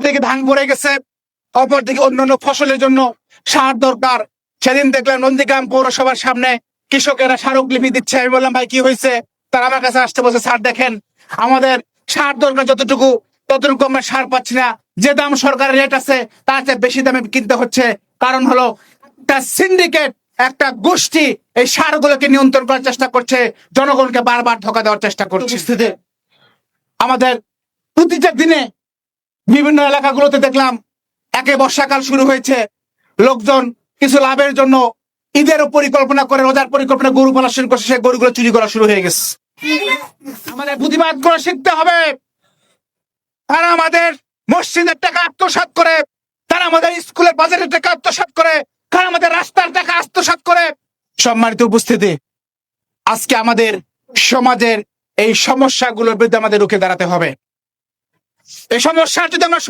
দিকে ধান পড়ে গেছে, অপরদিকে অন্যান্য ফসলের জন্য সার দরকার। সেদিন দেখলাম নন্দীগ্রাম পৌরসভার সামনে কৃষকেরা স্মারকলিপি দিচ্ছে। আমি বললাম ভাই কি হয়েছে? তারা আমার কাছে আসতে বলছে, স্যার দেখেন আমাদের সার দরকার যতটুকু ততটুকু আমরা সার পাচ্ছি না, যে দাম সরকারের রেট আছে তার চেয়ে বেশি দামে কিনতে হচ্ছে। কারণ হলো একটা সিন্ডিকেট, একটা গোষ্ঠী এই সারগুলোকে নিয়ন্ত্রণ করার চেষ্টা করছে, জনগণকে বারবার ধোঁকা দেওয়ার চেষ্টা করছে। আমাদের প্রতিটা দিনে বিভিন্ন এলাকাগুলোতে দেখলাম একে বর্ষাকাল শুরু হয়েছে, লোকজন কিছু লাভের জন্য ঈদের পরিকল্পনা করে, রোজার পরিকল্পনা গরু পালা শুরু করছে, সেই গরুগুলো চুরি করা শুরু হয়ে গেছে। আমাদের প্রতিবাদ করে শিখতে হবে। তারা আমাদের মসজিদের টাকা আত্মসাৎ করে, তারা আমাদের স্কুলের বাজারের টাকা আত্মসাৎ করে, তারা আমাদের রাস্তার টাকা আত্মসাৎ করে। সম্মানিত উপস্থিতি, আজকে আমাদের সমাজের এই সমস্যাগুলোর বিরুদ্ধে আমাদের রুখে দাঁড়াতে হবে। এই সমস্যার যদি আমরা